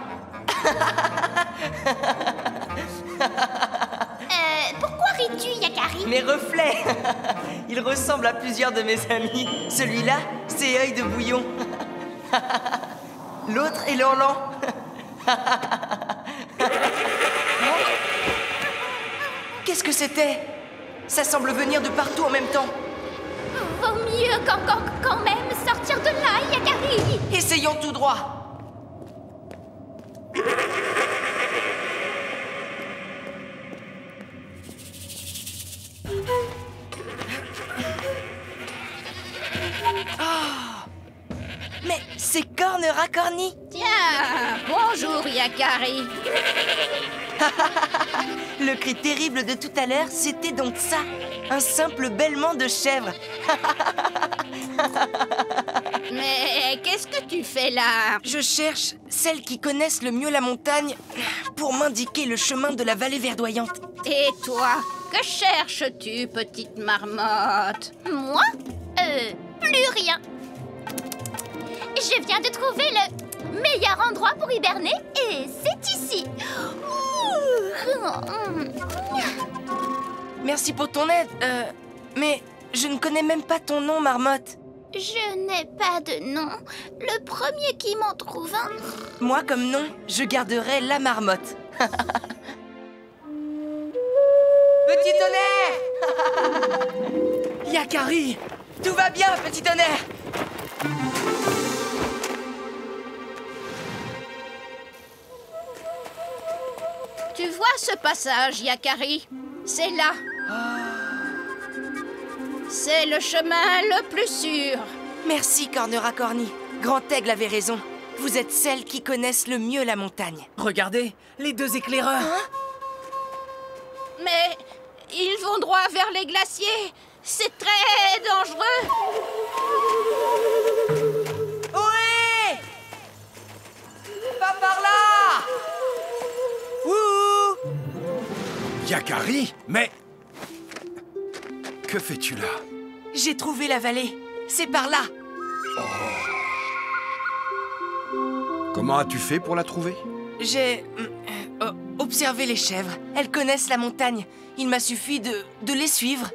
S8: Pourquoi ris-tu, Yakari?
S3: Mes reflets! Ils ressemblent à plusieurs de mes amis. Celui-là, c'est Œil de Bouillon. L'autre est Lanlan. Qu'est-ce que c'était? Ça semble venir de partout en même temps.
S8: Vaut mieux quand même sortir de là, Yakari!
S3: Essayons tout droit. Mais c'est Corne Racorni.
S11: Tiens, bonjour Yakari.
S3: Le cri terrible de tout à l'heure, c'était donc ça. Un simple bêlement de chèvre.
S11: Mais qu'est-ce que tu fais là?
S3: Je cherche celles qui connaissent le mieux la montagne pour m'indiquer le chemin de la vallée verdoyante.
S11: Et toi, que cherches-tu, petite marmotte?
S8: Moi? Plus rien. Je viens de trouver le meilleur endroit pour hiberner et c'est ici.
S3: Merci pour ton aide, mais je ne connais même pas ton nom, Marmotte.
S8: Je n'ai pas de nom. Le premier qui m'en trouve un.
S3: Moi, comme nom, je garderai la Marmotte. Petit Tonnerre! Yakari! Tout va bien, Petit Tonnerre!
S11: Tu vois ce passage, Yakari? C'est là. C'est le chemin le plus sûr.
S3: Merci, Corne Racorni. Grand Aigle avait raison. Vous êtes celles qui connaissent le mieux la montagne.
S7: Regardez, les deux éclaireurs.
S11: Mais ils vont droit vers les glaciers. C'est très dangereux.
S3: Ohé! Pas par là! Ouh!
S12: Yakari? Mais... que fais-tu là?
S3: J'ai trouvé la vallée. C'est par là.
S12: Comment as-tu fait pour la trouver?
S3: J'ai observé les chèvres. Elles connaissent la montagne. Il m'a suffi de les suivre.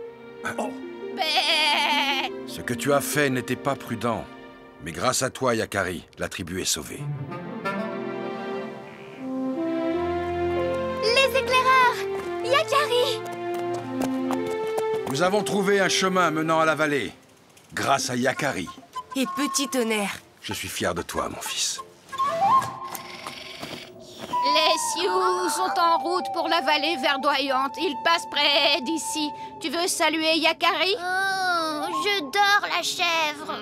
S12: Ce que tu as fait n'était pas prudent. Mais grâce à toi, Yakari, la tribu est sauvée.
S8: Les éclaireurs! Yakari!
S12: Nous avons trouvé un chemin menant à la vallée. Grâce à Yakari.
S3: Et Petit Tonnerre.
S12: Je suis fier de toi, mon fils.
S11: Les Sioux sont en route pour la vallée verdoyante. Ils passent près d'ici. Tu veux saluer Yakari?
S8: Oh, je dors la chèvre.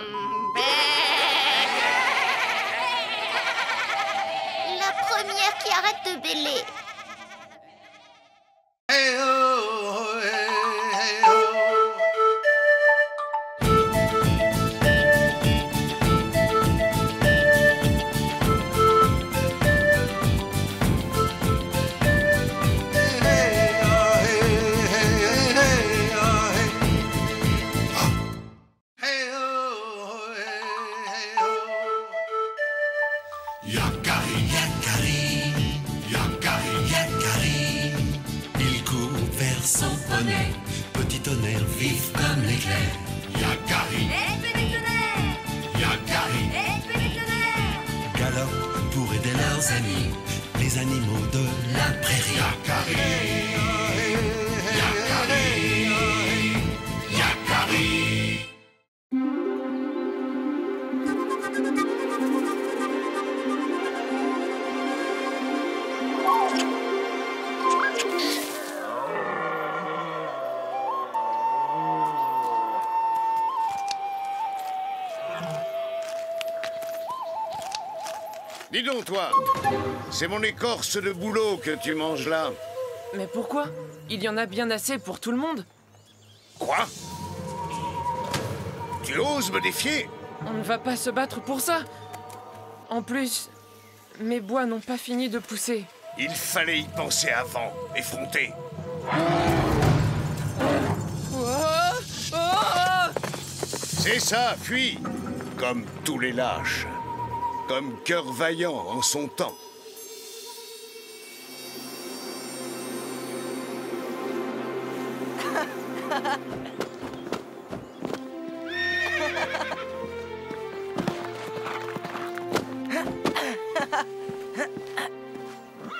S8: La première qui arrête de bêler.
S1: Yakari, Yakari, Yakari, Yakari. Il court vers son poney, Petit Tonnerre vif comme l'éclair. Yakari, Yakari, galope pour aider leurs amis, les animaux de la prairie. Yakari, Yakari, Yakari.
S5: Dis donc, toi, c'est mon écorce de bouleau que tu manges là.
S3: Mais pourquoi? Il y en a bien assez pour tout le monde.
S5: Quoi? Tu oses me défier?
S3: On ne va pas se battre pour ça. En plus, mes bois n'ont pas fini de pousser.
S5: Il fallait y penser avant, effronter. C'est ça, fuis! Comme tous les lâches. Comme Cœur Vaillant en son temps.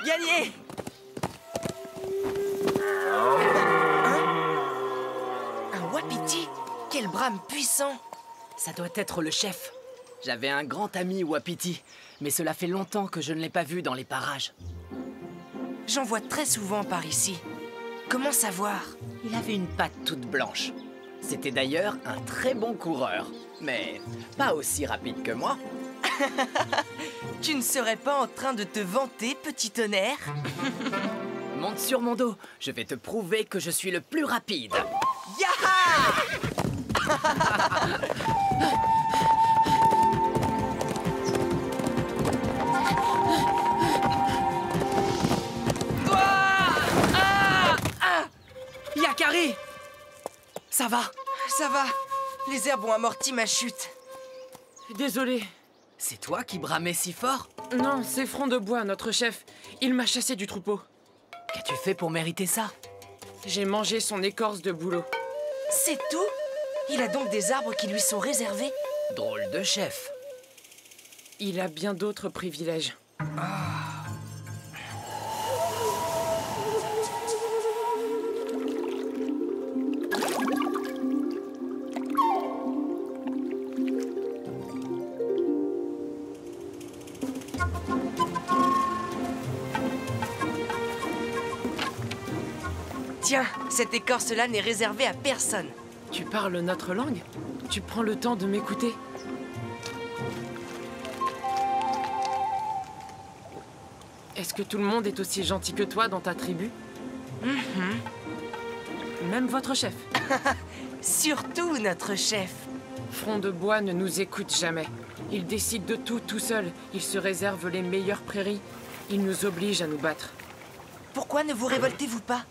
S3: Gagné! Un wapiti? Quel brame puissant!
S7: Ça doit être le chef. J'avais un grand ami wapiti, mais cela fait longtemps que je ne l'ai pas vu dans les parages.
S3: J'en vois très souvent par ici. Comment savoir?
S7: Il avait une patte toute blanche. C'était d'ailleurs un très bon coureur, mais pas aussi rapide que moi.
S3: Tu ne serais pas en train de te vanter, petit tonnerre?
S7: Monte sur mon dos, je vais te prouver que je suis le plus rapide.
S3: Yaha!
S7: Yakari! Ça va?
S3: Ça va. Les herbes ont amorti ma chute.
S7: Désolé. C'est toi qui bramais si fort?
S3: Non, c'est Front de Bois, notre chef. Il m'a chassé du troupeau.
S7: Qu'as-tu fait pour mériter ça?
S3: J'ai mangé son écorce de bouleau. C'est tout? Il a donc des arbres qui lui sont réservés?
S7: Drôle de chef.
S3: Il a bien d'autres privilèges. Tiens, cette écorce-là n'est réservée à personne. Tu parles notre langue? Tu prends le temps de m'écouter? Est-ce que tout le monde est aussi gentil que toi dans ta tribu? Même votre chef? Surtout notre chef. Front de Bois ne nous écoute jamais. Il décide de tout seul. Il se réserve les meilleures prairies. Il nous oblige à nous battre. Pourquoi ne vous révoltez-vous pas?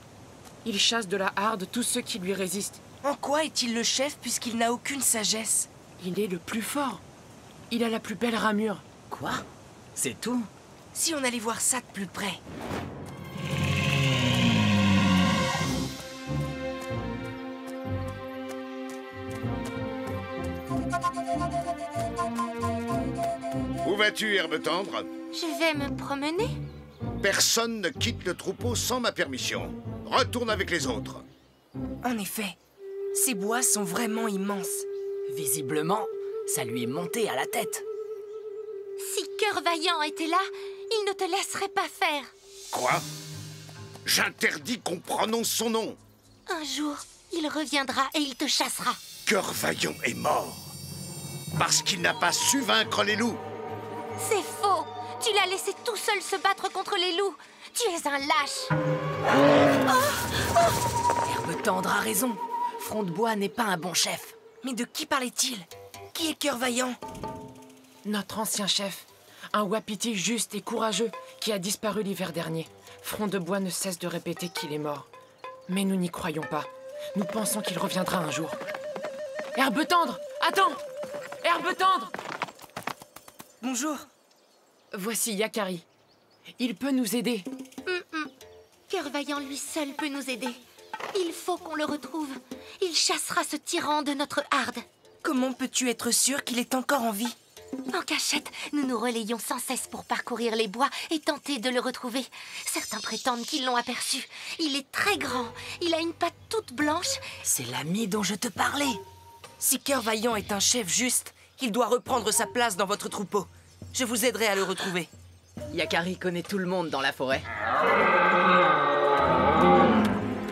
S3: Il chasse de la harde tous ceux qui lui résistent. En quoi est-il le chef puisqu'il n'a aucune sagesse? Il est le plus fort. Il a la plus belle ramure.
S7: Quoi? C'est tout?
S3: Si on allait voir ça de plus près.
S5: Où vas-tu, Herbe Tendre?
S6: Je vais me promener.
S5: Personne ne quitte le troupeau sans ma permission. Retourne avec les autres.
S3: En effet, ces bois sont vraiment immenses.
S7: Visiblement, ça lui est monté à la tête.
S6: Si Cœur Vaillant était là, il ne te laisserait pas faire.
S5: Quoi? J'interdis qu'on prononce son nom.
S6: Un jour, il reviendra et il te chassera.
S5: Cœur Vaillant est mort. Parce qu'il n'a pas su vaincre les loups.
S6: C'est faux. Tu l'as laissé tout seul se battre contre les loups. Tu es un lâche.
S7: Herbe Tendre a raison. Front de Bois n'est pas un bon chef.
S3: Mais de qui parlait-il? Qui est Cœur Vaillant? Notre ancien chef. Un wapiti juste et courageux qui a disparu l'hiver dernier. Front de Bois ne cesse de répéter qu'il est mort. Mais nous n'y croyons pas. Nous pensons qu'il reviendra un jour. Herbe Tendre! Attends! Herbe Tendre! Bonjour. Voici Yakari. Il peut nous aider.
S6: Cœur Vaillant lui seul peut nous aider. Il faut qu'on le retrouve. Il chassera ce tyran de notre harde.
S3: Comment peux-tu être sûr qu'il est encore en vie?
S6: En cachette, nous nous relayons sans cesse pour parcourir les bois et tenter de le retrouver. Certains prétendent qu'ils l'ont aperçu. Il est très grand. Il a une patte toute blanche.
S3: C'est l'ami dont je te parlais. Si Cœur Vaillant est un chef juste, il doit reprendre sa place dans votre troupeau. Je vous aiderai à le retrouver.
S7: Yakari connaît tout le monde dans la forêt.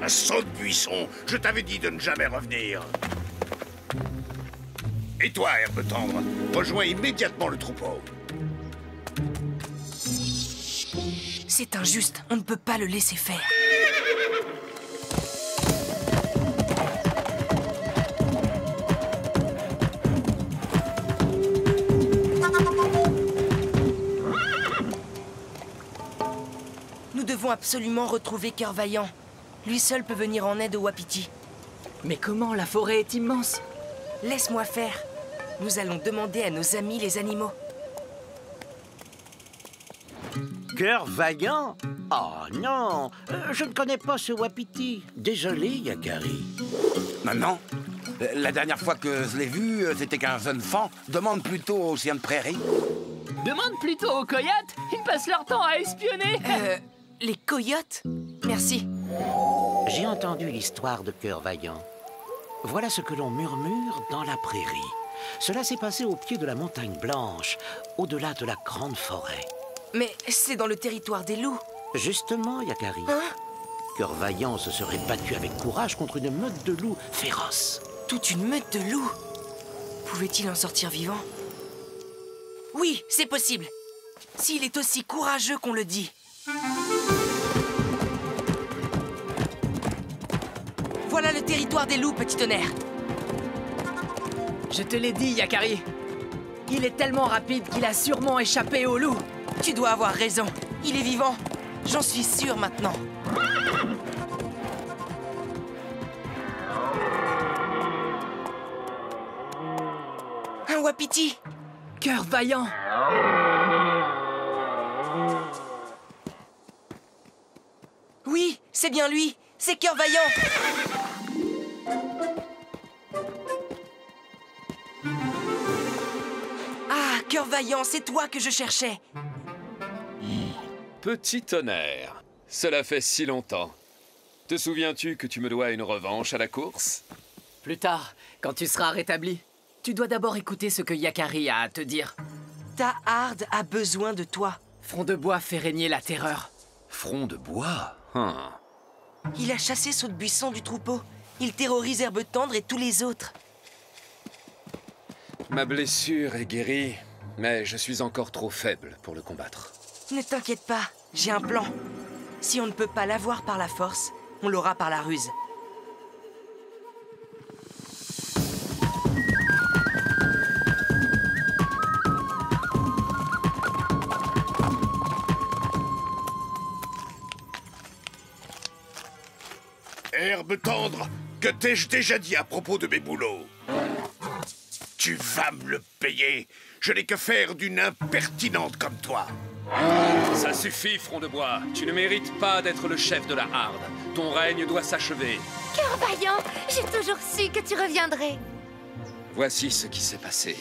S5: Un saut de buisson, je t'avais dit de ne jamais revenir. Et toi, Herbe Tendre, rejoins immédiatement le troupeau.
S3: C'est injuste, on ne peut pas le laisser faire. Nous devons absolument retrouver Cœur Vaillant. Lui seul peut venir en aide aux wapitis.
S7: Mais comment? La forêt est immense.
S3: Laisse-moi faire. Nous allons demander à nos amis les animaux.
S10: Cœur Vaillant? Oh non, je ne connais pas ce wapiti. Désolé, Yakari.
S16: Non. La dernière fois que je l'ai vu, c'était qu'un jeune fan. Demande plutôt aux chiens de prairie.
S4: Demande plutôt aux coyotes. Ils passent leur temps à espionner.
S3: Les coyotes? Merci.
S10: J'ai entendu l'histoire de Cœur Vaillant. Voilà ce que l'on murmure dans la prairie. Cela s'est passé au pied de la montagne blanche, au-delà de la grande forêt.
S3: Mais c'est dans le territoire des loups.
S10: Justement, Yakari.
S3: Hein?
S10: Cœur Vaillant se serait battu avec courage contre une meute de loups féroces.
S3: Toute une meute de loups? Pouvait-il en sortir vivant? Oui, c'est possible. S'il est aussi courageux qu'on le dit. Voilà le territoire des loups, petit tonnerre.
S7: Je te l'ai dit, Yakari. Il est tellement rapide qu'il a sûrement échappé aux loups.
S3: Tu dois avoir raison. Il est vivant. J'en suis sûr maintenant. Un wapiti.
S7: Cœur Vaillant.
S3: Oui, c'est bien lui. C'est Cœur Vaillant. Ah, Cœur Vaillant, c'est toi que je cherchais.
S9: Petit tonnerre, cela fait si longtemps. Te souviens-tu que tu me dois une revanche à la course?
S7: Plus tard, quand tu seras rétabli, tu dois d'abord écouter ce que Yakari a à te dire.
S3: Ta harde a besoin de toi.
S7: Front de Bois fait régner la terreur.
S9: Front de Bois?
S3: Il a chassé Saut de Buisson du troupeau. Il terrorise Herbe Tendre et tous les autres.
S9: Ma blessure est guérie, mais je suis encore trop faible pour le combattre.
S3: Ne t'inquiète pas, j'ai un plan. Si on ne peut pas l'avoir par la force, on l'aura par la ruse.
S17: Herbe Tendre, que t'ai-je déjà dit à propos de mes boulots? Tu vas me le payer. Je n'ai que faire d'une impertinente comme toi.
S9: Ça suffit, Front de Bois. Tu ne mérites pas d'être le chef de la Harde. Ton règne doit s'achever.
S6: Cœur Vaillant, j'ai toujours su que tu reviendrais.
S9: Voici ce qui s'est passé.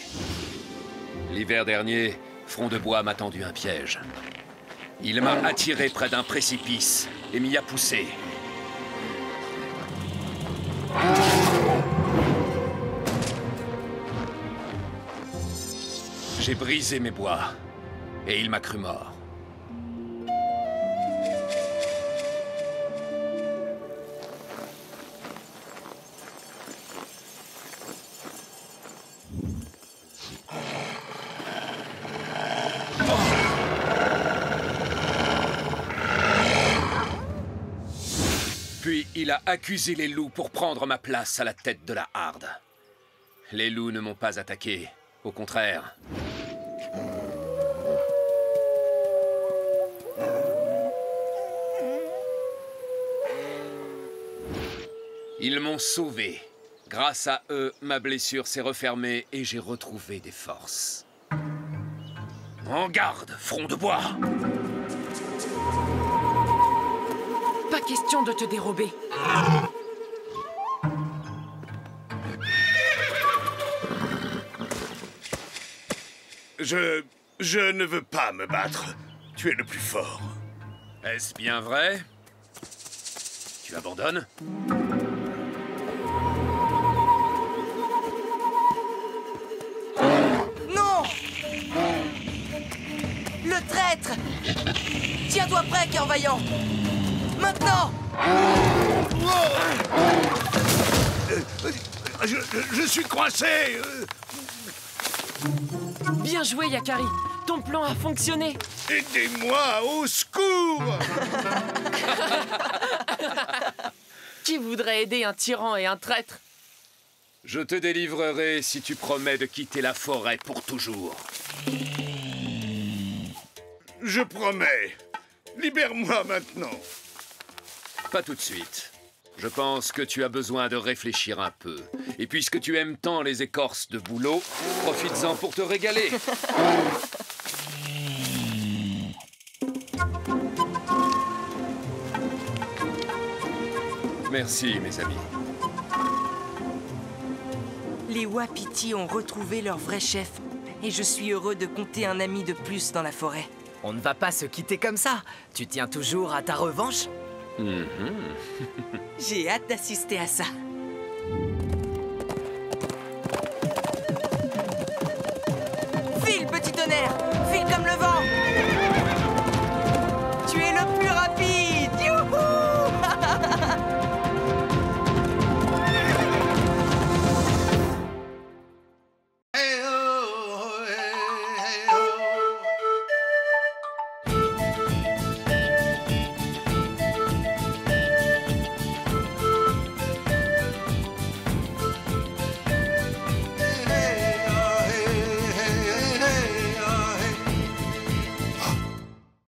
S9: L'hiver dernier, Front de Bois m'a tendu un piège. Il m'a attiré près d'un précipice et m'y a poussé. J'ai brisé mes bois et il m'a cru mort. Puis il a accusé les loups pour prendre ma place à la tête de la Harde. Les loups ne m'ont pas attaqué, au contraire. Ils m'ont sauvé. Grâce à eux, ma blessure s'est refermée et j'ai retrouvé des forces. En garde, Front de Bois!
S7: Pas question de te dérober.
S17: Je ne veux pas me battre. Tu es le plus fort.
S9: Est-ce bien vrai? Tu abandonnes?
S3: Non! Le traître! Tiens-toi prêt, Cœur Vaillant! Maintenant!
S17: Je suis coincé!
S7: Bien joué, Yakari.
S3: Ton plan a fonctionné.
S5: Aidez-moi, au secours!
S3: Qui voudrait aider un tyran et un traître?
S9: Je te délivrerai si tu promets de quitter la forêt pour toujours.
S5: Je promets. Libère-moi maintenant.
S9: Pas tout de suite. Je pense que tu as besoin de réfléchir un peu. Et puisque tu aimes tant les écorces de bouleau, profites-en pour te régaler. Merci, mes amis.
S3: Les wapitis ont retrouvé leur vrai chef. Et je suis heureux de compter un ami de plus dans la forêt.
S7: On ne va pas se quitter comme ça. Tu tiens toujours à ta revanche?
S3: J'ai hâte d'assister à ça. File, petit tonnerre!